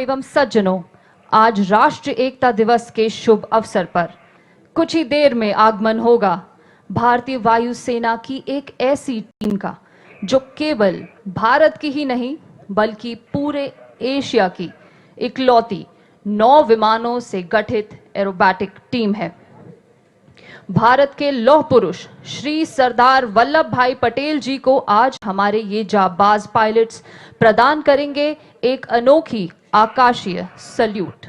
एवं सज्जनों, आज राष्ट्रीय एकता दिवस के शुभ अवसर पर कुछ ही देर में आगमन होगा भारतीय वायुसेना की एक ऐसी टीम का जो केवल भारत की ही नहीं बल्कि पूरे एशिया की इकलौती 9 विमानों से गठित एरोबैटिक टीम है। भारत के लौह पुरुष श्री सरदार वल्लभ भाई पटेल जी को आज हमारे ये जाबाज पायलट्स प्रदान करेंगे एक अनोखी आकाशीय सल्यूट।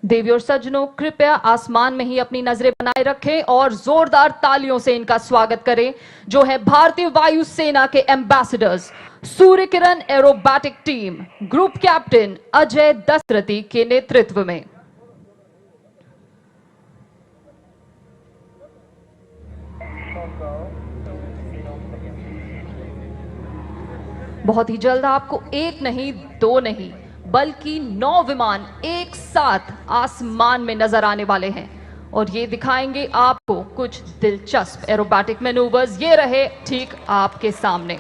देवी और सज्जनों, कृपया आसमान में ही अपनी नजरें बनाए रखें और जोरदार तालियों से इनका स्वागत करें, जो है भारतीय वायुसेना के ambassadors Surya Kiran aerobatic team group captain Ajay Dasharathi के नेतृत्व में। बहुत ही जल्द आपको एक नहीं, दो नहीं बल्कि 9 विमान एक साथ आसमान में नजर आने वाले हैं और ये दिखाएंगे आपको कुछ दिलचस्प एरोबैटिक मैनूवर्स। ये रहे ठीक आपके सामने।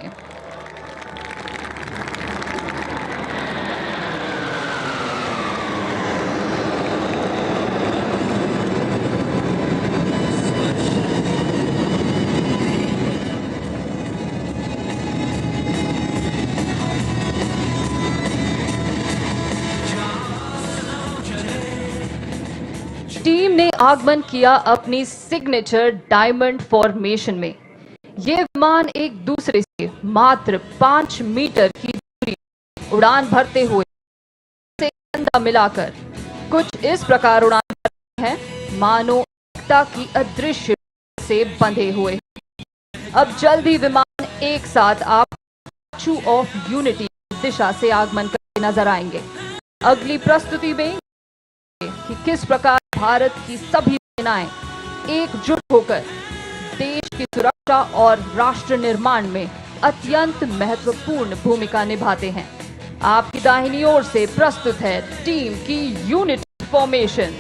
टीम ने आगमन किया अपनी सिग्नेचर डायमंड फॉर्मेशन में। ये विमान एक दूसरे से मात्र 5 मीटर की दूरी उड़ान भरते हुए से कंधा मिलाकर कुछ इस प्रकार उड़ान भरते हैं मानो एकता की अदृश्य से बंधे हुए। अब जल्द ही विमान एक साथ आप स्टैच्यू ऑफ यूनिटी दिशा से आगमन करते नजर आएंगे। अगली प्रस्तुति में कि किस प्रकार भारत की सभी सेनाएं एकजुट होकर देश की सुरक्षा और राष्ट्र निर्माण में अत्यंत महत्वपूर्ण भूमिका निभाते हैं। आपकी दाहिनी ओर से प्रस्तुत है टीम की यूनिटी फॉर्मेशन।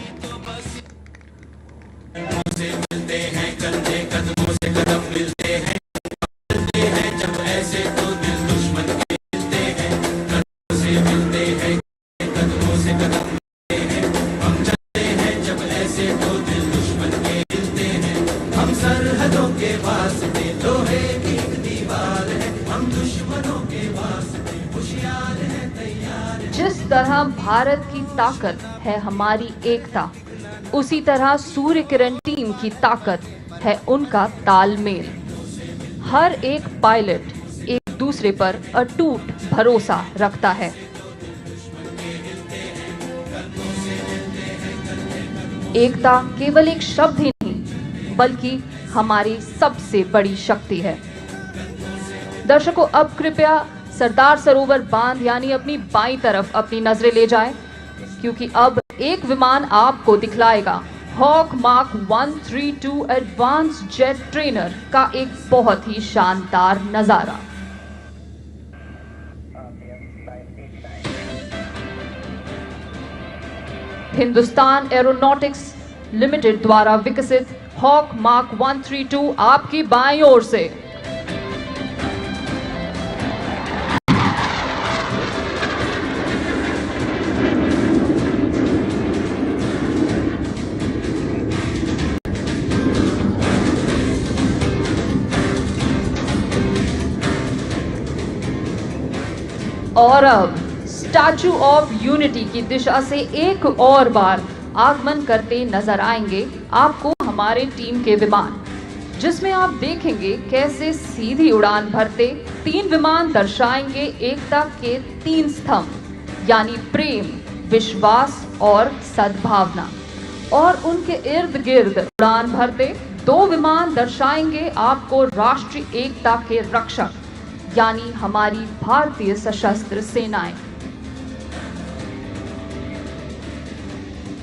जिस तरह भारत की ताकत है हमारी एकता, उसी तरह सूर्य किरण टीम की ताकत है उनका तालमेल। हर एक पायलट एक दूसरे पर अटूट भरोसा रखता है। एकता केवल एक शब्द ही नहीं बल्कि हमारी सबसे बड़ी शक्ति है। दर्शकों, अब कृपया सरदार सरोवर बांध यानी अपनी बाईं तरफ अपनी नजरें ले जाएं, क्योंकि अब एक विमान आपको दिखलाएगा Hawk Mark 132 advance jet trainer का एक बहुत ही शानदार नजारा। हिंदुस्तान एरोनॉटिक्स लिमिटेड द्वारा विकसित हॉक मार्क 132 आपकी बाईं ओर से। और अब स्टैच्यू ऑफ यूनिटी की दिशा से एक और बार आगमन करते नजर आएंगे आपको हमारे टीम के विमान, जिसमें आप देखेंगे कैसे सीधी उड़ान भरते 3 विमान दर्शाएंगे एकता के 3 स्तंभ यानी प्रेम, विश्वास और सद्भावना। और उनके इर्द गिर्द उड़ान भरते 2 विमान दर्शाएंगे आपको राष्ट्रीय एकता के रक्षक यानी हमारी भारतीय सशस्त्र सेनाएं।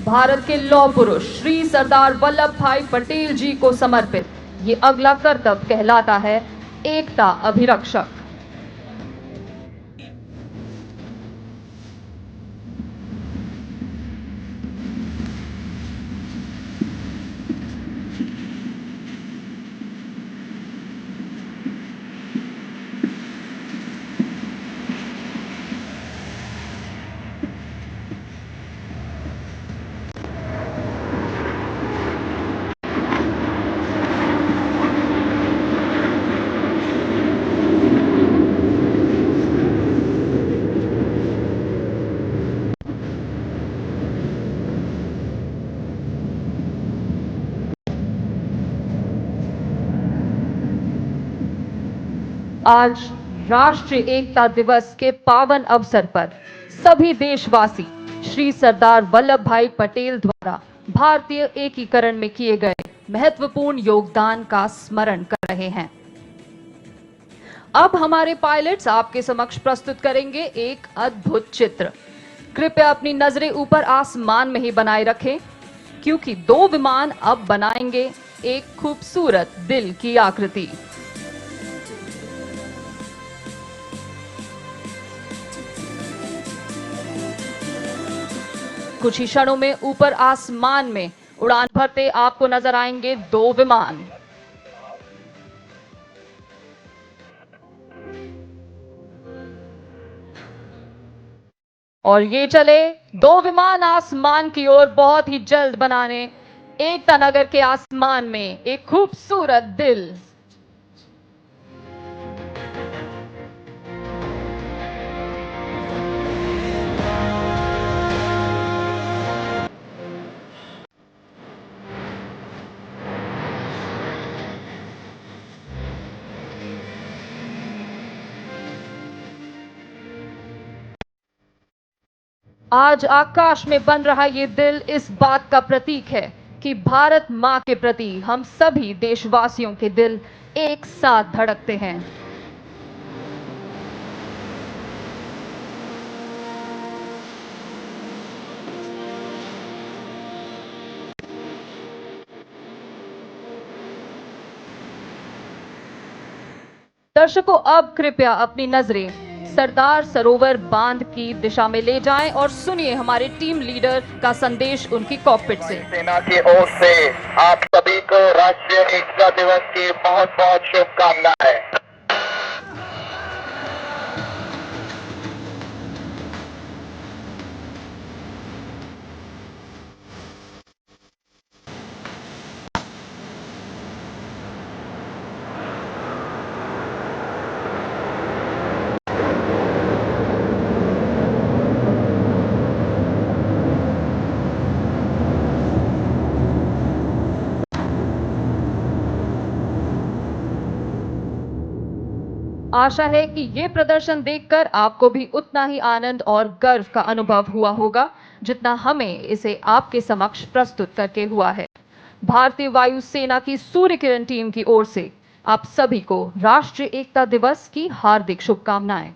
भारत के लौह पुरुष श्री सरदार वल्लभ भाई पटेल जी को समर्पित ये अगला कर्तव्य कहलाता है एकता अभिरक्षक। आज राष्ट्रीय एकता दिवस के पावन अवसर पर सभी देशवासी श्री सरदार वल्लभ भाई पटेल द्वारा भारतीय एकीकरण में किए गए महत्वपूर्ण योगदान का स्मरण कर रहे हैं। अब हमारे पायलट्स आपके समक्ष प्रस्तुत करेंगे एक अद्भुत चित्र। कृपया अपनी नजरें ऊपर आसमान में ही बनाए रखें, क्योंकि दो विमान अब बनाएंगे एक खूबसूरत दिल की आकृति। कुछ ही क्षणों में ऊपर आसमान में उड़ान भरते आपको नजर आएंगे दो विमान। और ये चले दो विमान आसमान की ओर बहुत ही जल्द बनाने एकता नगर के आसमान में एक खूबसूरत दिल। आज आकाश में बन रहा ये दिल इस बात का प्रतीक है कि भारत मां के प्रति हम सभी देशवासियों के दिल एक साथ धड़कते हैं। दर्शकों, अब कृपया अपनी नजरें सरदार सरोवर बांध की दिशा में ले जाएं और सुनिए हमारे टीम लीडर का संदेश उनकी कॉकपिट से। सेना की ओर से आप सभी को राष्ट्रीय एकता दिवस की बहुत बहुत शुभकामनाएं। आशा है कि ये प्रदर्शन देखकर आपको भी उतना ही आनंद और गर्व का अनुभव हुआ होगा जितना हमें इसे आपके समक्ष प्रस्तुत करके हुआ है। भारतीय वायुसेना की सूर्य किरण टीम की ओर से आप सभी को राष्ट्रीय एकता दिवस की हार्दिक शुभकामनाएं।